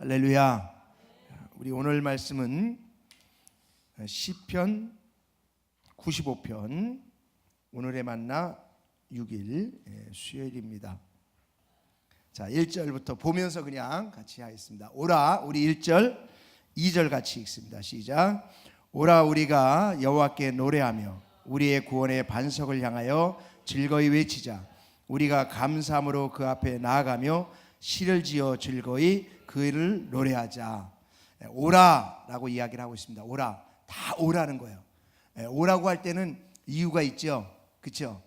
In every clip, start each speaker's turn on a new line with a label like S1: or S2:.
S1: 할렐루야. 우리 오늘 말씀은 시편 95편 오늘의 만나 6일 수요일입니다. 자, 1절부터 보면서 그냥 같이 하겠습니다. 오라, 우리 1절 2절 같이 읽습니다. 시작. 오라, 우리가 여호와께 노래하며 우리의 구원의 반석을 향하여 즐거이 외치자. 우리가 감사함으로 그 앞에 나아가며 시를 지어 즐거이 그를 노래하자. 오라라고 이야기를 하고 있습니다. 오라, 다 오라는 거예요. 오라고 할 때는 이유가 있죠, 그렇죠?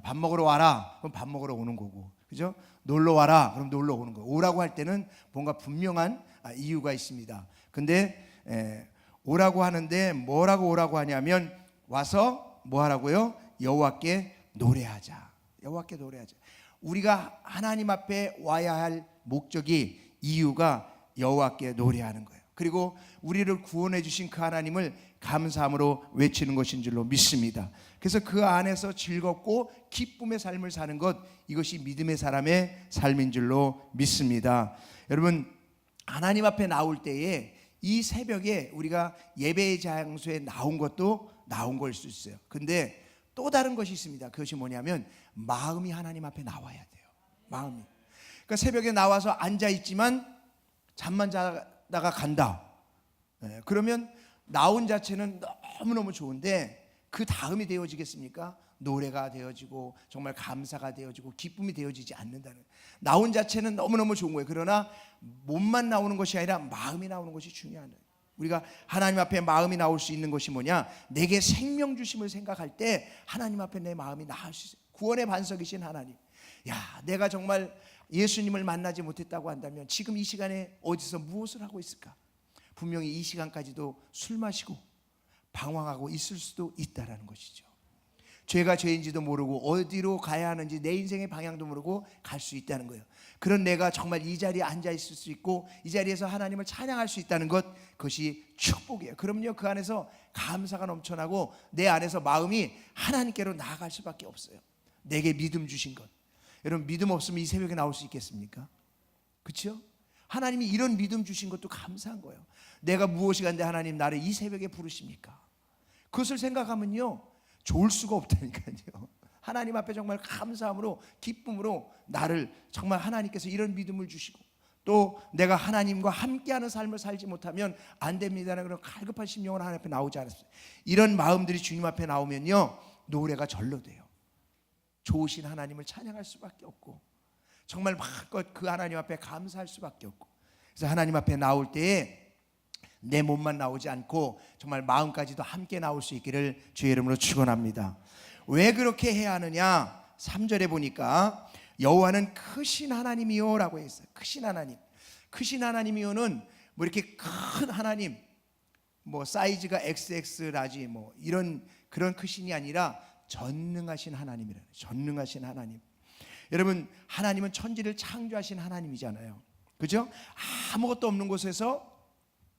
S1: 밥 먹으러 와라, 그럼 밥 먹으러 오는 거고, 그죠? 놀러 와라, 그럼 놀러 오는 거고. 오라고 할 때는 뭔가 분명한 이유가 있습니다. 근데 오라고 하는데 뭐라고 오라고 하냐면 와서 뭐 하라고요? 여호와께 노래하자. 여호와께 노래하자. 우리가 하나님 앞에 와야 할 목적이, 이유가 여호와께 노래하는 거예요. 그리고 우리를 구원해 주신 그 하나님을 감사함으로 외치는 것인 줄로 믿습니다. 그래서 그 안에서 즐겁고 기쁨의 삶을 사는 것, 이것이 믿음의 사람의 삶인 줄로 믿습니다. 여러분, 하나님 앞에 나올 때에 이 새벽에 우리가 예배의 장소에 나온 것도 나온 걸 수 있어요. 근데 또 다른 것이 있습니다. 그것이 뭐냐면 마음이 하나님 앞에 나와야 돼요. 마음이. 그러니까 새벽에 나와서 앉아 있지만 잠만 자다가 간다. 그러면 나온 자체는 너무너무 좋은데 그 다음이 되어지겠습니까? 노래가 되어지고 정말 감사가 되어지고 기쁨이 되어지지 않는다는. 나온 자체는 너무너무 좋은 거예요. 그러나 몸만 나오는 것이 아니라 마음이 나오는 것이 중요한 거예요. 우리가 하나님 앞에 마음이 나올 수 있는 것이 뭐냐? 내게 생명 주심을 생각할 때 하나님 앞에 내 마음이 나올 수 있어요. 구원의 반석이신 하나님. 야, 내가 정말 예수님을 만나지 못했다고 한다면 지금 이 시간에 어디서 무엇을 하고 있을까? 분명히 이 시간까지도 술 마시고 방황하고 있을 수도 있다라는 것이죠. 죄가 죄인지도 모르고 어디로 가야 하는지 내 인생의 방향도 모르고 갈 수 있다는 거예요. 그런 내가 정말 이 자리에 앉아 있을 수 있고 이 자리에서 하나님을 찬양할 수 있다는 것, 그것이 축복이에요. 그럼요, 그 안에서 감사가 넘쳐나고 내 안에서 마음이 하나님께로 나아갈 수밖에 없어요. 내게 믿음 주신 것. 여러분, 믿음 없으면 이 새벽에 나올 수 있겠습니까? 그렇죠? 하나님이 이런 믿음 주신 것도 감사한 거예요. 내가 무엇이 간데 하나님 나를 이 새벽에 부르십니까? 그것을 생각하면요, 좋을 수가 없다니까요. 하나님 앞에 정말 감사함으로 기쁨으로 나를 정말 하나님께서 이런 믿음을 주시고, 또 내가 하나님과 함께하는 삶을 살지 못하면 안 됩니다라는 그런 갈급한 심령으로 하나님 앞에 나오지 않았어요. 이런 마음들이 주님 앞에 나오면요, 노래가 절로 돼요. 좋으신 하나님을 찬양할 수밖에 없고 정말 마음껏 그 하나님 앞에 감사할 수밖에 없고. 그래서 하나님 앞에 나올 때에 내 몸만 나오지 않고 정말 마음까지도 함께 나올 수 있기를 주의 이름으로 축원합니다. 왜 그렇게 해야 하느냐? 3절에 보니까 여호와는 크신 하나님이요 라고 했어요. 크신 하나님. 크신 하나님이요는 뭐 이렇게 큰 하나님, 뭐 사이즈가 XX 라지 뭐 이런 그런 크신이 아니라 전능하신 하나님이라는, 전능하신 하나님. 여러분, 하나님은 천지를 창조하신 하나님이잖아요. 그죠? 아무것도 없는 곳에서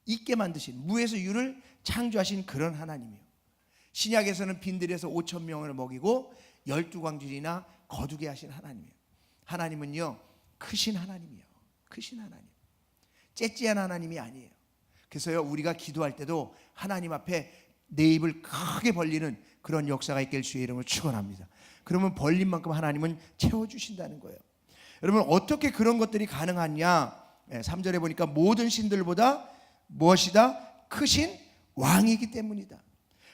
S1: 있게 만드신, 무에서 유를 창조하신 그런 하나님이에요. 신약에서는 빈들에서 5천 명을 먹이고 12광줄이나 거두게 하신 하나님이에요. 하나님은요, 크신 하나님이에요. 크신 하나님. 째째한 하나님이 아니에요. 그래서요, 우리가 기도할 때도 하나님 앞에 내 입을 크게 벌리는 그런 역사가 있길 주의 이름으로 축원합니다. 그러면 벌린 만큼 하나님은 채워주신다는 거예요. 여러분, 어떻게 그런 것들이 가능하냐? 3절에 보니까 모든 신들보다 무엇이다? 크신 왕이기 때문이다.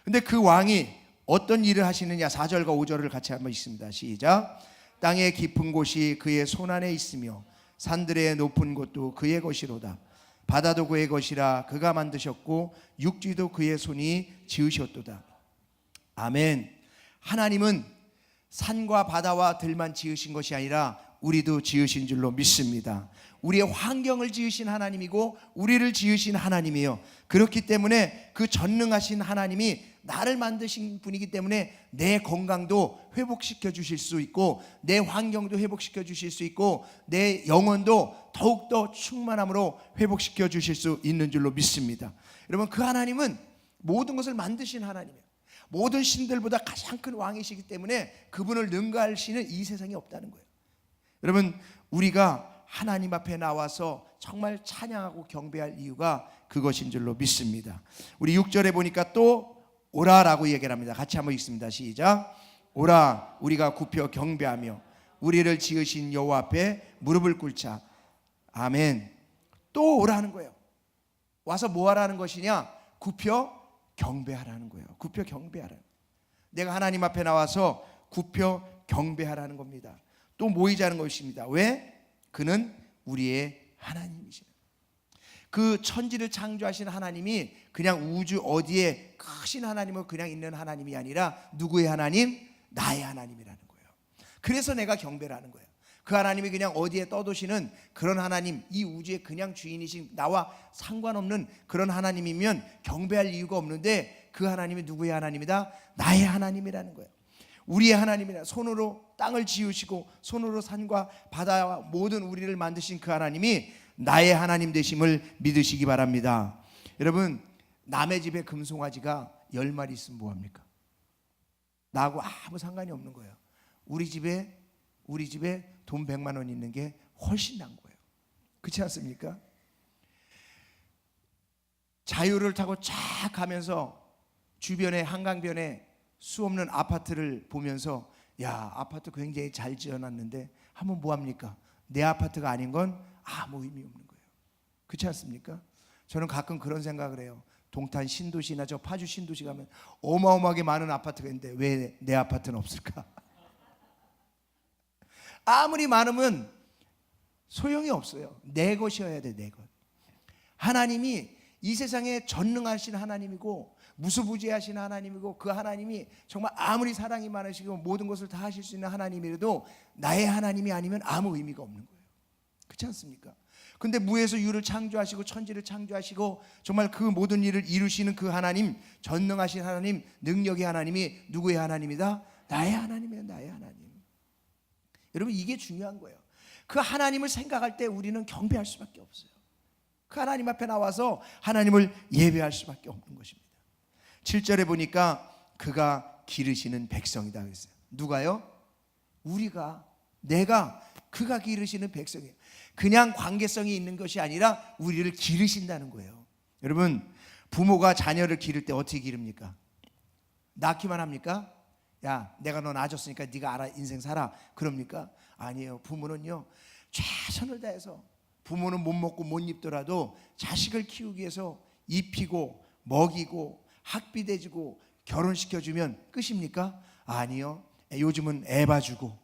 S1: 근데 그 왕이 어떤 일을 하시느냐? 4절과 5절을 같이 한번 읽습니다. 시작. 땅의 깊은 곳이 그의 손 안에 있으며 산들의 높은 곳도 그의 것이로다. 바다도 그의 것이라 그가 만드셨고 육지도 그의 손이 지으셨도다. 아멘. 하나님은 산과 바다와 들만 지으신 것이 아니라 우리도 지으신 줄로 믿습니다. 우리의 환경을 지으신 하나님이고 우리를 지으신 하나님이에요. 그렇기 때문에 그 전능하신 하나님이 나를 만드신 분이기 때문에 내 건강도 회복시켜 주실 수 있고 내 환경도 회복시켜 주실 수 있고 내 영혼도 더욱더 충만함으로 회복시켜 주실 수 있는 줄로 믿습니다. 여러분, 그 하나님은 모든 것을 만드신 하나님이에요. 모든 신들보다 가장 큰 왕이시기 때문에 그분을 능가할 신은 이 세상에 없다는 거예요. 여러분, 우리가 하나님 앞에 나와서 정말 찬양하고 경배할 이유가 그것인 줄로 믿습니다. 우리 6절에 보니까 또 오라라고 얘기를 합니다. 같이 한번 읽습니다. 시작. 오라 우리가 굽혀 경배하며 우리를 지으신 여호와 앞에 무릎을 꿇자. 아멘. 또 오라는 거예요. 와서 뭐 하라는 것이냐? 굽혀 경배하라는 거예요. 굽혀 경배하라. 내가 하나님 앞에 나와서 굽혀 경배하라는 겁니다. 또 모이자는 것입니다. 왜? 그는 우리의 하나님이시라. 그 천지를 창조하신 하나님이 그냥 우주 어디에 크신 하나님은 그냥 있는 하나님이 아니라 누구의 하나님? 나의 하나님이라는 거예요. 그래서 내가 경배를 하는 거예요. 그 하나님이 그냥 어디에 떠도시는 그런 하나님, 이 우주의 그냥 주인이신 나와 상관없는 그런 하나님이면 경배할 이유가 없는데 그 하나님이 누구의 하나님이다? 나의 하나님이라는 거예요. 우리의 하나님이라. 손으로 땅을 지으시고 손으로 산과 바다와 모든 우리를 만드신 그 하나님이 나의 하나님 되심을 믿으시기 바랍니다. 여러분, 남의 집에 금송아지가 10마리 있으면 뭐합니까? 나하고 아무 상관이 없는 거예요. 우리 집에 돈 100만 원 있는 게 훨씬 난 거예요. 그렇지 않습니까? 자유를 타고 쫙 가면서 주변에 한강변에 수없는 아파트를 보면서 야, 아파트 굉장히 잘 지어놨는데 하면 뭐합니까? 내 아파트가 아닌 건 아무 의미 없는 거예요. 그렇지 않습니까? 저는 가끔 그런 생각을 해요. 동탄 신도시나 저 파주 신도시 가면 어마어마하게 많은 아파트가 있는데 왜 내 아파트는 없을까? 아무리 많으면 소용이 없어요. 내 것이어야 돼, 내 것. 하나님이 이 세상에 전능하신 하나님이고 무수부지하신 하나님이고 그 하나님이 정말 아무리 사랑이 많으시고 모든 것을 다 하실 수 있는 하나님이라도 나의 하나님이 아니면 아무 의미가 없는 거예요. 그렇지 않습니까? 근데 무에서 유를 창조하시고 천지를 창조하시고 정말 그 모든 일을 이루시는 그 하나님, 전능하신 하나님, 능력의 하나님이 누구의 하나님이다? 나의 하나님이에요. 나의 하나님. 여러분, 이게 중요한 거예요. 그 하나님을 생각할 때 우리는 경배할 수밖에 없어요. 그 하나님 앞에 나와서 하나님을 예배할 수밖에 없는 것입니다. 7절에 보니까 그가 기르시는 백성이다 그랬어요. 누가요? 우리가, 내가, 그가 기르시는 백성이에요. 그냥 관계성이 있는 것이 아니라 우리를 기르신다는 거예요. 여러분, 부모가 자녀를 기를 때 어떻게 기릅니까? 낳기만 합니까? 야, 내가 너 낳아줬으니까 네가 알아 인생 살아 그럽니까? 아니에요. 부모는요, 최선을 다해서, 부모는 못 먹고 못 입더라도 자식을 키우기 위해서 입히고 먹이고 학비 대주고 결혼시켜주면 끝입니까? 아니요. 요즘은 애 봐주고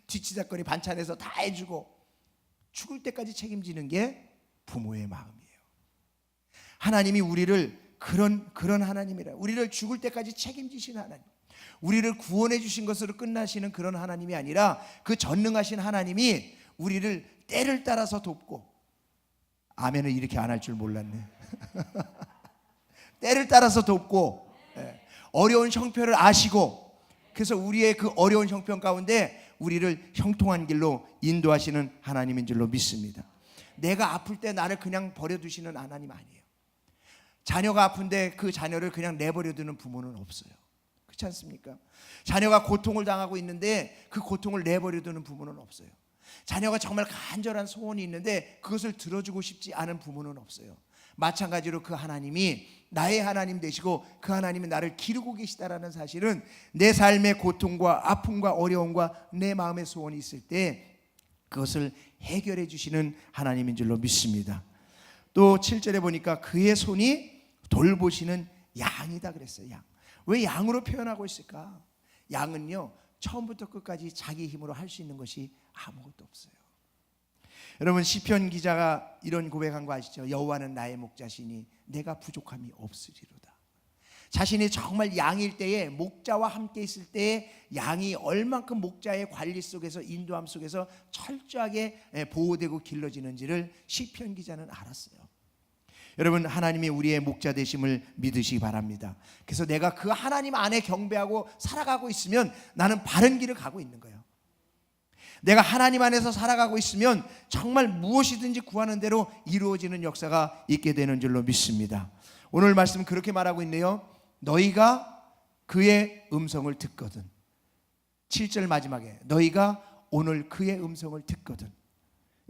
S1: 뒤치다거리 반찬해서 다 해주고 죽을 때까지 책임지는 게 부모의 마음이에요. 하나님이 우리를 그런 하나님이라, 우리를 죽을 때까지 책임지시는 하나님, 우리를 구원해 주신 것으로 끝나시는 그런 하나님이 아니라 그 전능하신 하나님이 우리를 때를 따라서 돕고, 아멘을 이렇게 안 할 줄 몰랐네. 때를 따라서 돕고 어려운 형편을 아시고, 그래서 우리의 그 어려운 형편 가운데 우리를 형통한 길로 인도하시는 하나님인 줄로 믿습니다. 내가 아플 때 나를 그냥 버려두시는 하나님 아니에요. 자녀가 아픈데 그 자녀를 그냥 내버려두는 부모는 없어요. 그렇지 않습니까? 자녀가 고통을 당하고 있는데 그 고통을 내버려두는 부모는 없어요. 자녀가 정말 간절한 소원이 있는데 그것을 들어주고 싶지 않은 부모는 없어요. 마찬가지로 그 하나님이 나의 하나님 되시고 그 하나님이 나를 기르고 계시다라는 사실은 내 삶의 고통과 아픔과 어려움과 내 마음의 소원이 있을 때 그것을 해결해 주시는 하나님인 줄로 믿습니다. 또 7절에 보니까 그의 손이 돌보시는 양이다 그랬어요. 양. 왜 양으로 표현하고 있을까? 양은요, 처음부터 끝까지 자기 힘으로 할 수 있는 것이 아무것도 없어요. 여러분, 시편 기자가 이런 고백한 거 아시죠? 여호와는 나의 목자시니 내가 부족함이 없으리로다. 자신이 정말 양일 때에, 목자와 함께 있을 때에 양이 얼만큼 목자의 관리 속에서, 인도함 속에서 철저하게 보호되고 길러지는지를 시편 기자는 알았어요. 여러분, 하나님이 우리의 목자 되심을 믿으시기 바랍니다. 그래서 내가 그 하나님 안에 경배하고 살아가고 있으면 나는 바른 길을 가고 있는 거예요. 내가 하나님 안에서 살아가고 있으면 정말 무엇이든지 구하는 대로 이루어지는 역사가 있게 되는 줄로 믿습니다. 오늘 말씀은 그렇게 말하고 있네요. 너희가 그의 음성을 듣거든. 7절 마지막에 너희가 오늘 그의 음성을 듣거든.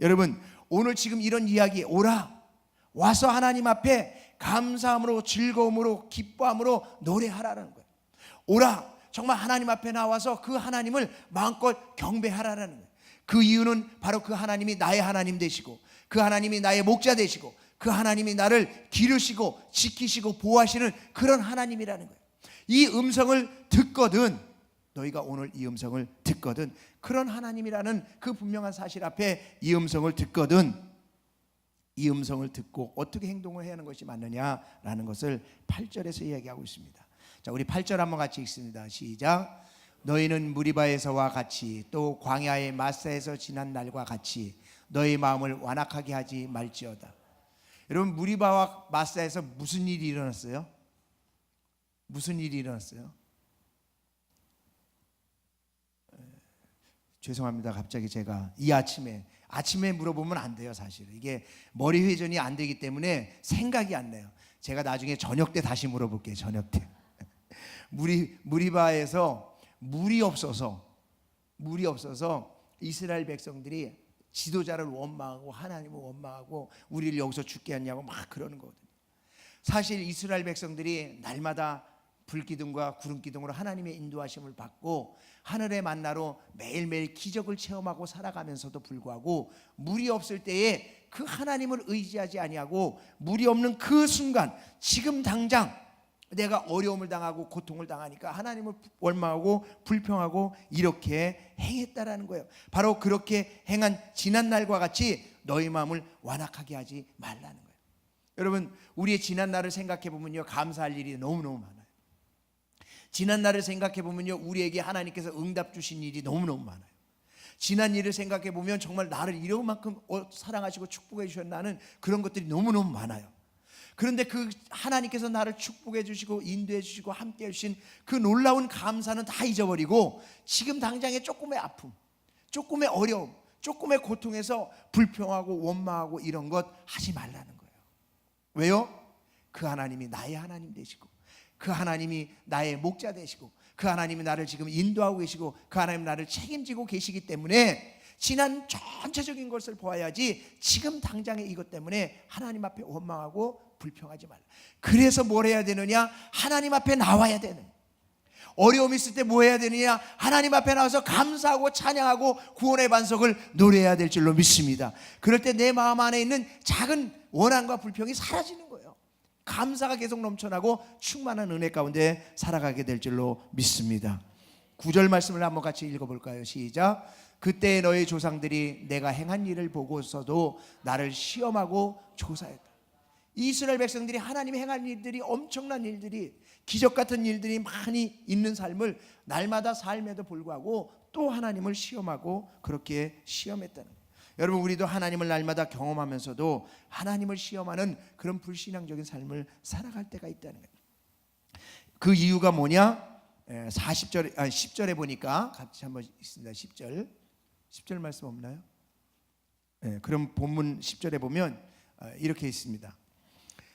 S1: 여러분 오늘 지금 이런 이야기, 오라 와서 하나님 앞에 감사함으로 즐거움으로 기뻐함으로 노래하라는 거예요. 오라 정말 하나님 앞에 나와서 그 하나님을 마음껏 경배하라는 거예요. 그 이유는 바로 그 하나님이 나의 하나님 되시고 그 하나님이 나의 목자 되시고 그 하나님이 나를 기르시고 지키시고 보호하시는 그런 하나님이라는 거예요. 이 음성을 듣거든, 너희가 오늘 이 음성을 듣거든, 그런 하나님이라는 그 분명한 사실 앞에 이 음성을 듣거든, 이 음성을 듣고 어떻게 행동을 해야 하는 것이 맞느냐라는 것을 8절에서 이야기하고 있습니다. 자, 우리 8절 한번 같이 읽습니다. 시작. 너희는 무리바에서와 같이 또 광야의 마사에서 지난 날과 같이 너희 마음을 완악하게 하지 말지어다. 여러분 무리바와 마사에서 무슨 일이 일어났어요? 무슨 일이 일어났어요? 죄송합니다. 갑자기 제가 이 아침에 물어보면 안 돼요. 사실 이게 머리 회전이 안 되기 때문에 생각이 안 나요. 제가 나중에 저녁 때 다시 물어볼게요. 저녁 때. 무리바에서 물이 없어서 이스라엘 백성들이 지도자를 원망하고 하나님을 원망하고 우리를 여기서 죽게 하냐고 막 그러는 거거든요. 사실 이스라엘 백성들이 날마다 불기둥과 구름기둥으로 하나님의 인도하심을 받고 하늘의 만나로 매일매일 기적을 체험하고 살아가면서도 불구하고 물이 없을 때에 그 하나님을 의지하지 아니하고 물이 없는 그 순간 지금 당장 내가 어려움을 당하고 고통을 당하니까 하나님을 원망하고 불평하고 이렇게 행했다라는 거예요. 바로 그렇게 행한 지난 날과 같이 너희 마음을 완악하게 하지 말라는 거예요. 여러분 우리의 지난 날을 생각해 보면요 감사할 일이 너무너무 많아요. 지난 날을 생각해 보면요 우리에게 하나님께서 응답 주신 일이 너무너무 많아요. 지난 일을 생각해 보면 정말 나를 이런만큼 사랑하시고 축복해 주셨나는 그런 것들이 너무너무 많아요. 그런데 그 하나님께서 나를 축복해 주시고 인도해 주시고 함께 해 주신 그 놀라운 감사는 다 잊어버리고 지금 당장의 조금의 아픔, 조금의 어려움, 조금의 고통에서 불평하고 원망하고 이런 것 하지 말라는 거예요. 왜요? 그 하나님이 나의 하나님 되시고 그 하나님이 나의 목자 되시고 그 하나님이 나를 지금 인도하고 계시고 그 하나님이 나를 책임지고 계시기 때문에 지난 전체적인 것을 보아야지 지금 당장의 이것 때문에 하나님 앞에 원망하고 불평하지 말라. 그래서 뭘 해야 되느냐? 하나님 앞에 나와야 되는. 어려움이 있을 때 뭐 해야 되느냐? 하나님 앞에 나와서 감사하고 찬양하고 구원의 반석을 노래해야 될 줄로 믿습니다. 그럴 때 내 마음 안에 있는 작은 원한과 불평이 사라지는 거예요. 감사가 계속 넘쳐나고 충만한 은혜 가운데 살아가게 될 줄로 믿습니다. 9절 말씀을 한번 같이 읽어볼까요? 시작. 그때 너희 조상들이 내가 행한 일을 보고서도 나를 시험하고 조사했다. 이스라엘 백성들이 하나님이 행한 일들이 엄청난 일들이 기적 같은 일들이 많이 있는 삶을 날마다 삶에도 불구하고 또 하나님을 시험하고 그렇게 시험했다는 거예요. 여러분 우리도 하나님을 날마다 경험하면서도 하나님을 시험하는 그런 불신앙적인 삶을 살아갈 때가 있다는 거예요. 그 이유가 뭐냐? 10절에 보니까 같이 한번 있습니다. 10절 말씀 없나요? 그럼 본문 10절에 보면 이렇게 있습니다.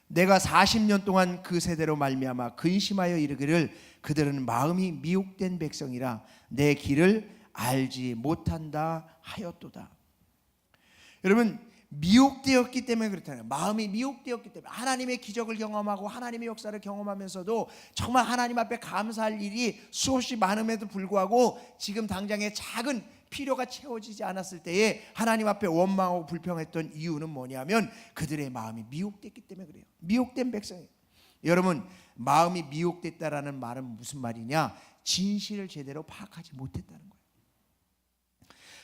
S1: 내가 40년 동안 그 세대로 말미암아 근심하여 이르기를 그들은 마음이 미혹된 백성이라 내 길을 알지 못한다 하였도다. 여러분 미혹되었기 때문에 그렇다는 거예요. 마음이 미혹되었기 때문에 하나님의 기적을 경험하고 하나님의 역사를 경험하면서도 정말 하나님 앞에 감사할 일이 수없이 많음에도 불구하고 지금 당장의 작은 필요가 채워지지 않았을 때에 하나님 앞에 원망하고 불평했던 이유는 뭐냐면 그들의 마음이 미혹됐기 때문에 그래요. 미혹된 백성이에요. 여러분 마음이 미혹됐다라는 말은 무슨 말이냐? 진실을 제대로 파악하지 못했다는 거예요.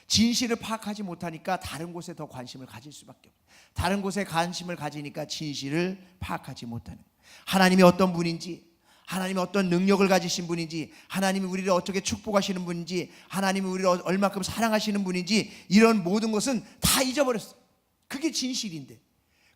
S1: 진실을 파악하지 못하니까 다른 곳에 더 관심을 가질 수밖에 없어요. 다른 곳에 관심을 가지니까 진실을 파악하지 못하는 거예요. 하나님이 어떤 분인지, 하나님이 어떤 능력을 가지신 분인지, 하나님이 우리를 어떻게 축복하시는 분인지, 하나님이 우리를 얼마큼 사랑하시는 분인지 이런 모든 것은 다 잊어버렸어요. 그게 진실인데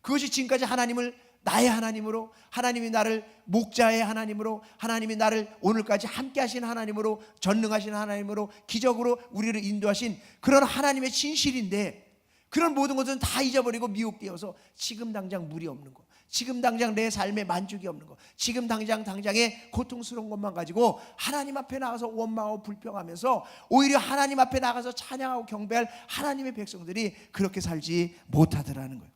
S1: 그것이 지금까지 하나님을 나의 하나님으로, 하나님이 나를 목자의 하나님으로, 하나님이 나를 오늘까지 함께 하신 하나님으로, 전능하신 하나님으로, 기적으로 우리를 인도하신 그런 하나님의 진실인데 그런 모든 것은 다 잊어버리고 미혹되어서 지금 당장 물이 없는 것, 지금 당장 내 삶에 만족이 없는 것, 지금 당장의 고통스러운 것만 가지고 하나님 앞에 나가서 원망하고 불평하면서 오히려 하나님 앞에 나가서 찬양하고 경배할 하나님의 백성들이 그렇게 살지 못하더라는 거예요.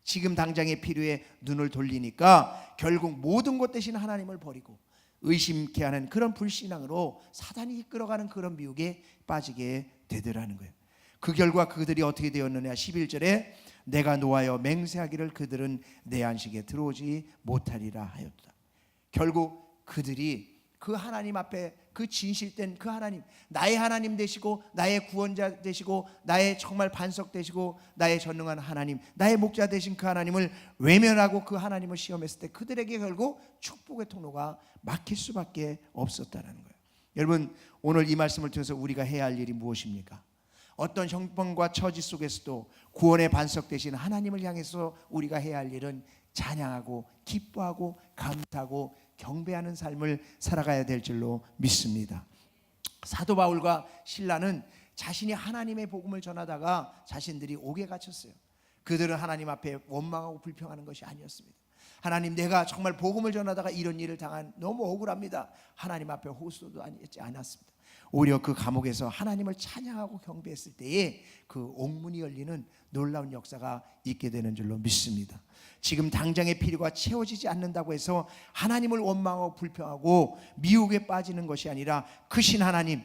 S1: 지금 당장의 필요에 눈을 돌리니까 결국 모든 것 대신 하나님을 버리고 의심케 하는 그런 불신앙으로 사단이 이끌어가는 그런 미혹에 빠지게 되더라는 거예요. 그 결과 그들이 어떻게 되었느냐, 11절에 내가 노하여 맹세하기를 그들은 내 안식에 들어오지 못하리라 하였다. 결국 그들이 그 하나님 앞에, 그 진실된 그 하나님, 나의 하나님 되시고 나의 구원자 되시고 나의 정말 반석 되시고 나의 전능한 하나님, 나의 목자 되신 그 하나님을 외면하고 그 하나님을 시험했을 때 그들에게 결국 축복의 통로가 막힐 수밖에 없었다는 거예요. 여러분, 오늘 이 말씀을 통해서 우리가 해야 할 일이 무엇입니까? 어떤 형편과 처지 속에서도 구원의 반석 되신 하나님을 향해서 우리가 해야 할 일은 찬양하고 기뻐하고 감사하고 경배하는 삶을 살아가야 될 줄로 믿습니다. 사도 바울과 실라는 자신이 하나님의 복음을 전하다가 자신들이 옥에 갇혔어요. 그들은 하나님 앞에 원망하고 불평하는 것이 아니었습니다. 하나님, 내가 정말 복음을 전하다가 이런 일을 당한 너무 억울합니다. 하나님 앞에 호소도 하지 않았습니다. 오히려 그 감옥에서 하나님을 찬양하고 경배했을 때에 그 옥문이 열리는 놀라운 역사가 있게 되는 줄로 믿습니다. 지금 당장의 필요가 채워지지 않는다고 해서 하나님을 원망하고 불평하고 미혹에 빠지는 것이 아니라 크신 하나님,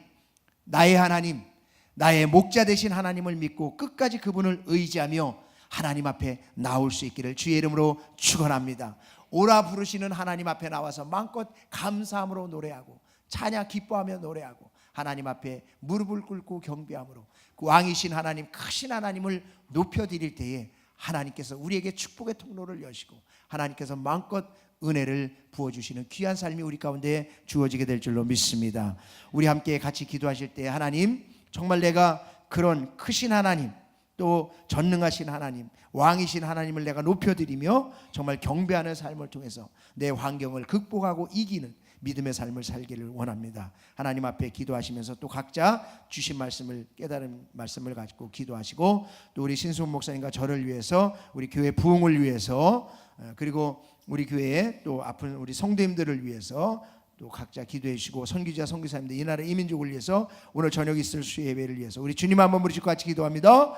S1: 나의 목자 되신 하나님을 믿고 끝까지 그분을 의지하며 하나님 앞에 나올 수 있기를 주의 이름으로 축원합니다. 오라 부르시는 하나님 앞에 나와서 마음껏 감사함으로 노래하고 찬양 기뻐하며 노래하고 하나님 앞에 무릎을 꿇고 경배함으로 그 왕이신 하나님, 크신 하나님을 높여드릴 때에 하나님께서 우리에게 축복의 통로를 여시고 하나님께서 마음껏 은혜를 부어주시는 귀한 삶이 우리 가운데 주어지게 될 줄로 믿습니다. 우리 함께 같이 기도하실 때, 하나님, 정말 내가 그런 크신 하나님, 또 전능하신 하나님, 왕이신 하나님을 내가 높여드리며 정말 경배하는 삶을 통해서 내 환경을 극복하고 이기는 믿음의 삶을 살기를 원합니다. 하나님 앞에 기도하시면서 또 각자 주신 말씀을, 깨달은 말씀을 가지고 기도하시고, 또 우리 신수훈 목사님과 저를 위해서, 우리 교회 부흥을 위해서, 그리고 우리 교회에 또 아픈 우리 성도님들을 위해서 또 각자 기도해 주시고, 선교지와 선교사님들, 이 나라 이민족을 위해서, 오늘 저녁 있을 수 예배를 위해서 우리 주님 한번 부르시고 같이 기도합니다.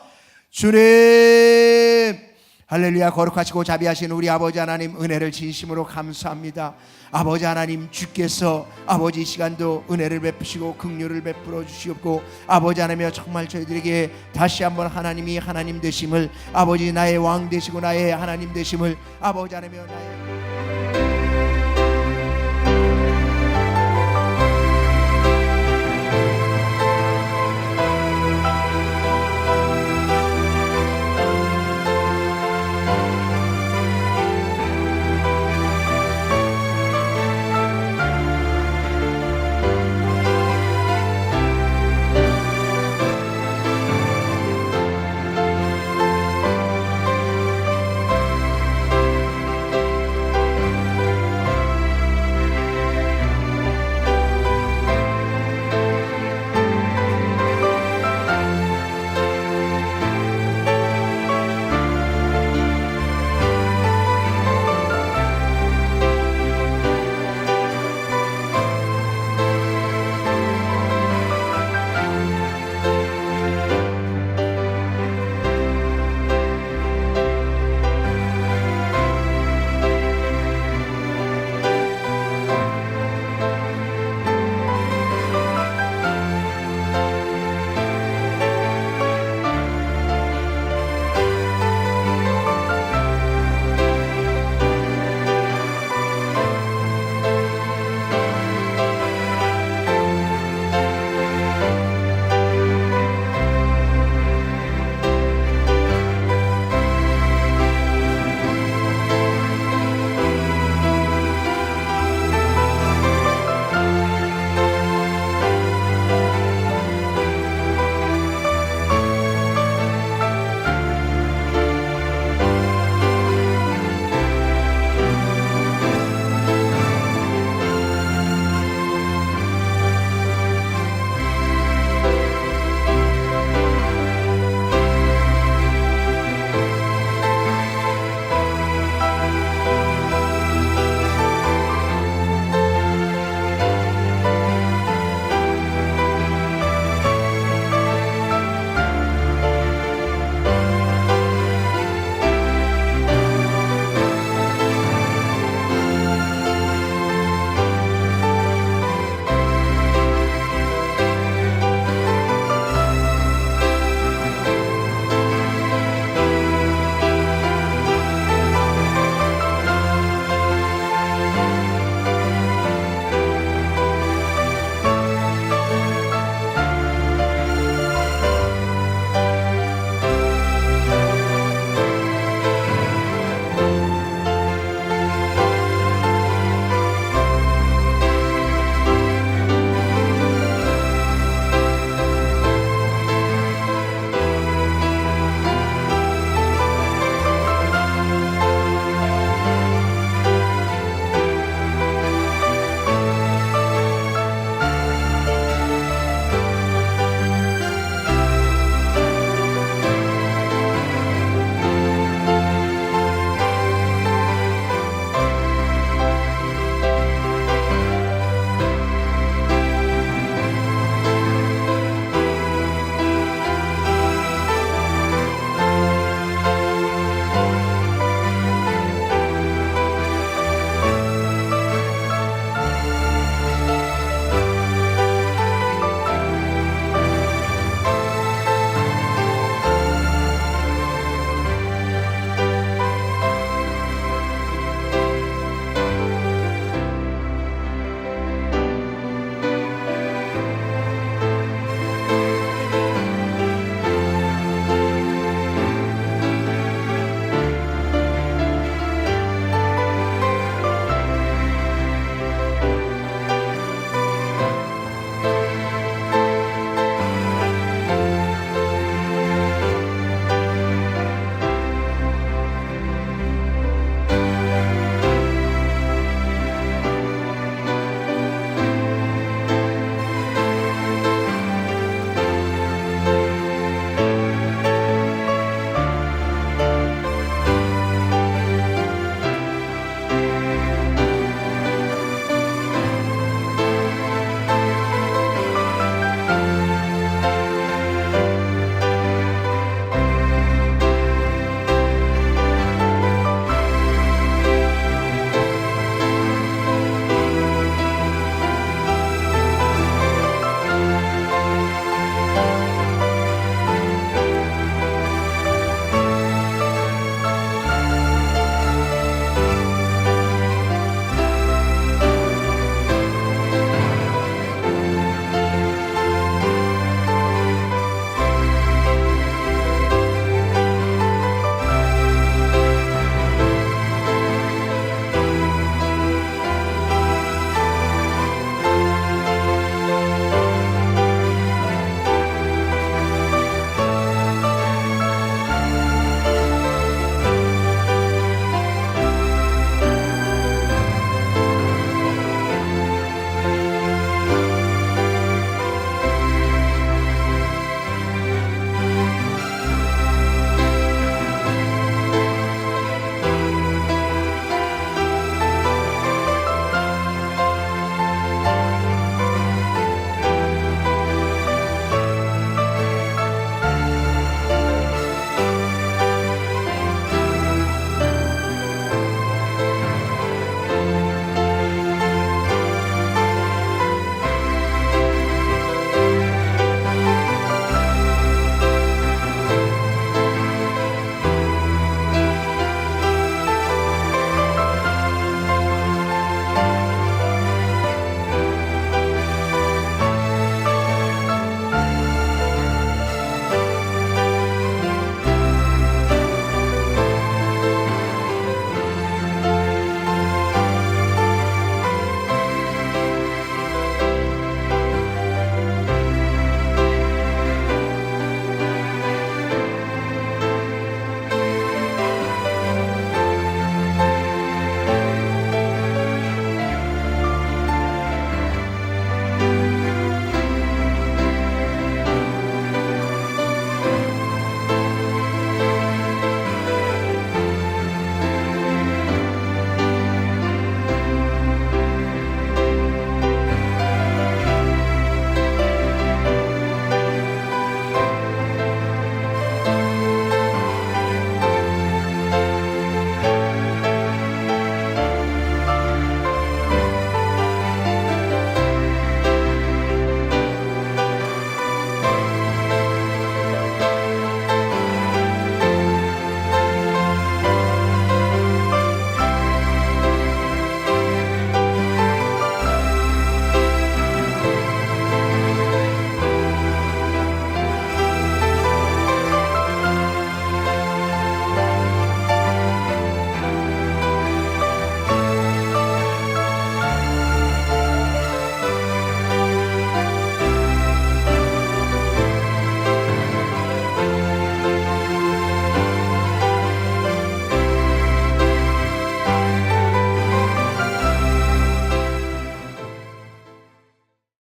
S1: 주님, 할렐루야. 거룩하시고 자비하신 우리 아버지 하나님, 은혜를 진심으로 감사합니다. 아버지 하나님, 주께서 아버지 이 시간도 은혜를 베푸시고 긍휼을 베풀어 주시옵고, 아버지 하나님이여, 정말 저희들에게 다시 한번 하나님이 하나님 되심을, 아버지 나의 왕 되시고 나의 하나님 되심을, 아버지 하나님이여, 나의